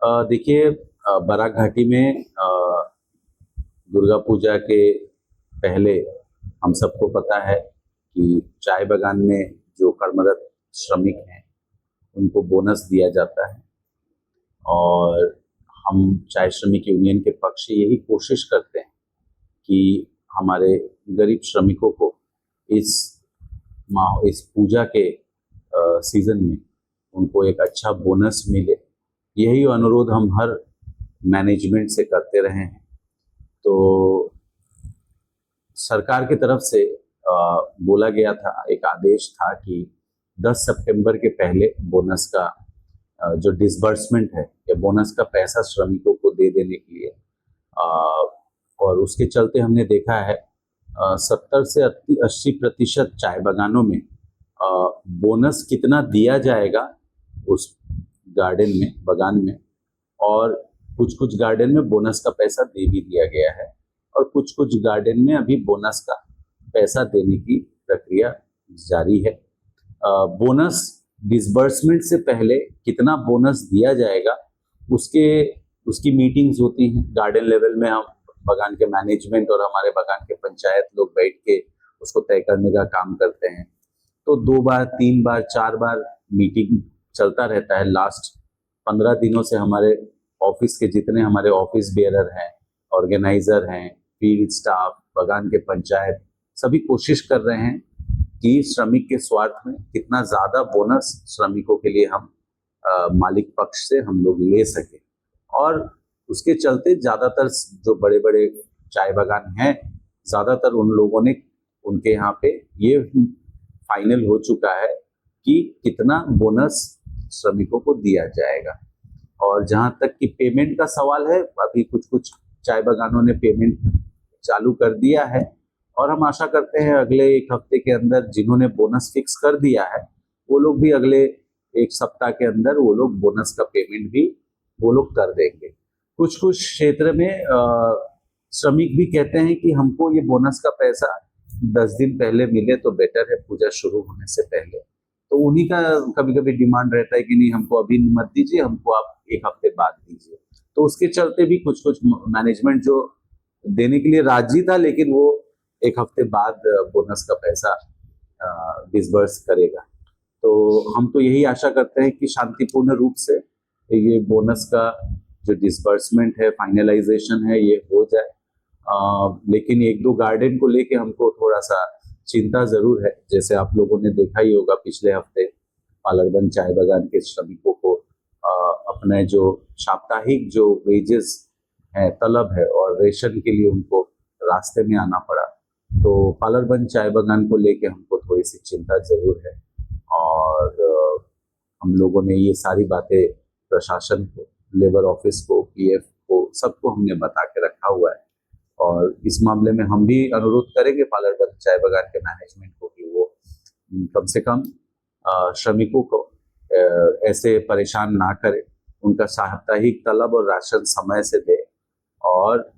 देखिए, बराक घाटी में दुर्गा पूजा के पहले हम सबको पता है कि चाय बागान में जो कर्मरत श्रमिक हैं उनको बोनस दिया जाता है। और हम चाय श्रमिक यूनियन के पक्ष से यही कोशिश करते हैं कि हमारे गरीब श्रमिकों को इस इस पूजा के सीजन में उनको एक अच्छा बोनस मिले। यही अनुरोध हम हर मैनेजमेंट से करते रहे हैं। तो सरकार की तरफ से बोला गया था, एक आदेश था कि 10 सितंबर के पहले बोनस का जो डिसबर्समेंट है या बोनस का पैसा श्रमिकों को दे देने के लिए। और उसके चलते हमने देखा है 70 से 80% चाय बागानों में बोनस कितना दिया जाएगा उस गार्डन में, बागान में, और कुछ कुछ गार्डन में बोनस का पैसा दे भी दिया गया है और कुछ कुछ गार्डन में अभी बोनस का पैसा देने की प्रक्रिया जारी है। बोनस डिसबर्समेंट से पहले कितना बोनस दिया जाएगा उसकी मीटिंग्स होती हैं गार्डन लेवल में। हम बागान के मैनेजमेंट और हमारे बागान के पंचायत लोग बैठ के उसको तय करने का काम करते हैं। तो 2 बार 3 बार 4 बार मीटिंग चलता रहता है। लास्ट 15 दिनों से हमारे ऑफिस के जितने हमारे ऑफिस बेयरर हैं, ऑर्गेनाइजर हैं, फील्ड स्टाफ, बागान के पंचायत, सभी कोशिश कर रहे हैं कि श्रमिक के स्वार्थ में कितना ज्यादा बोनस श्रमिकों के लिए हम मालिक पक्ष से हम लोग ले सके। और उसके चलते ज्यादातर जो बड़े बड़े चाय बागान हैं, ज्यादातर उन लोगों ने उनके यहाँ पे ये फाइनल हो चुका है कि कितना बोनस श्रमिकों को दिया जाएगा। और जहां तक कि पेमेंट का सवाल है, अभी कुछ कुछ चाय बागानों ने पेमेंट चालू कर दिया है और हम आशा करते हैं अगले 1 हफ्ते के अंदर जिन्होंने बोनस फिक्स कर दिया है वो लोग भी अगले 1 सप्ताह के अंदर वो लोग बोनस का पेमेंट भी वो लोग कर देंगे। कुछ कुछ क्षेत्र में श्रमिक भी कहते हैं कि हमको ये बोनस का पैसा 10 दिन पहले मिले तो बेटर है, पूजा शुरू होने से पहले। तो उन्हीं का कभी कभी डिमांड रहता है कि नहीं, हमको अभी मत दीजिए, हमको आप 1 हफ्ते बाद दीजिए। तो उसके चलते भी कुछ कुछ मैनेजमेंट जो देने के लिए राजी था, लेकिन वो 1 हफ्ते बाद बोनस का पैसा डिसबर्स करेगा। तो हम तो यही आशा करते हैं कि शांतिपूर्ण रूप से ये बोनस का जो डिसबर्समेंट है, फाइनलाइजेशन है, ये हो जाए। लेकिन 1-2 गार्डन को लेके हमको थोड़ा सा चिंता जरूर है। जैसे आप लोगों ने देखा ही होगा, पिछले हफ्ते पालरबंद चाय बागान के श्रमिकों को अपने जो साप्ताहिक जो वेजेस है, तलब है, और रेशन के लिए उनको रास्ते में आना पड़ा। तो पालरबंद चाय बागान को लेके हमको थोड़ी सी चिंता जरूर है। और हम लोगों ने ये सारी बातें प्रशासन को, लेबर ऑफिस को, पीएफ को, सबको हमने बता के रखा हुआ है। और इस मामले में हम भी अनुरोध करेंगे पालरबंद चाय बागान के मैनेजमेंट को कि वो कम से कम श्रमिकों को ऐसे परेशान ना करे, उनका साप्ताहिक तलब और राशन समय से दे और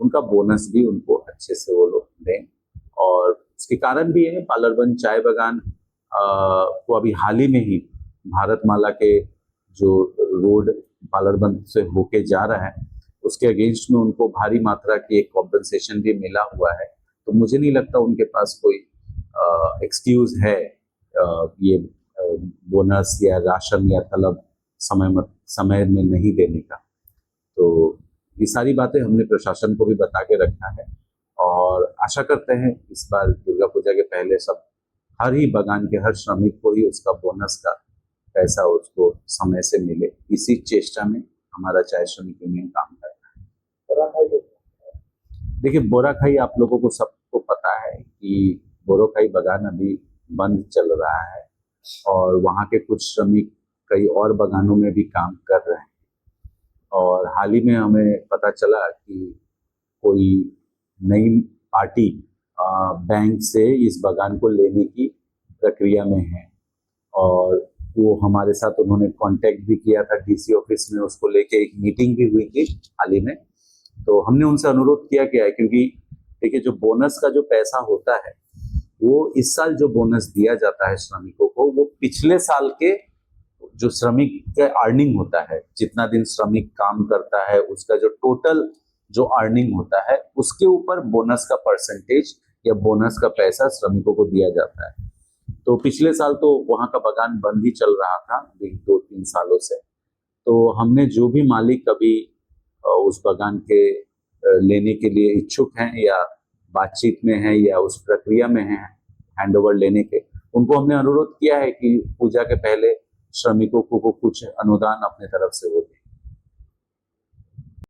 उनका बोनस भी उनको अच्छे से वो लोग दें। और इसके कारण भी है, पालरबंद चाय बागान को अभी हाल ही में ही भारतमाला के जो रोड पालरबंद से होके जा रहा है उसके अगेंस्ट में उनको भारी मात्रा की एक कॉम्पनसेशन भी मिला हुआ है। तो मुझे नहीं लगता उनके पास कोई एक्सक्यूज है ये बोनस या राशन या तलब समय में नहीं देने का। तो ये सारी बातें हमने प्रशासन को भी बता के रखा है और आशा करते हैं इस बार दुर्गा पूजा के पहले सब हर ही बागान के हर श्रमिक को ही उसका बोनस का पैसा उसको समय से मिले। इसी चेष्टा में हमारा चाय श्रमिक यूनियन काम कर रहा है। देखिए, बोराखाई आप लोगों को सबको पता है कि बोराखाई बागान अभी बंद चल रहा है और वहाँ के कुछ श्रमिक कई और बागानों में भी काम कर रहे हैं। और हाल ही में हमें पता चला कि कोई नई पार्टी बैंक से इस बागान को लेने की प्रक्रिया में है और वो हमारे साथ उन्होंने कांटेक्ट भी किया था डीसी ऑफिस में, उसको लेके एक मीटिंग भी हुई थी हाल ही में। तो हमने उनसे अनुरोध किया है, क्योंकि देखिए जो बोनस का जो पैसा होता है वो इस साल जो बोनस दिया जाता है श्रमिकों को वो पिछले साल के जो श्रमिक का अर्निंग होता है, जितना दिन श्रमिक काम करता है उसका जो टोटल जो अर्निंग होता है उसके ऊपर बोनस का परसेंटेज या बोनस का पैसा श्रमिकों को दिया जाता है। तो पिछले साल तो वहां का बागान बंद ही चल रहा था 2-3 सालों से। तो हमने जो भी मालिक कभी उस बागान के लेने के लिए इच्छुक हैं या बातचीत में हैं या उस प्रक्रिया में हैं हैंडओवर लेने के, उनको हमने अनुरोध किया है कि पूजा के पहले श्रमिकों को कुछ अनुदान अपने तरफ से वो दें।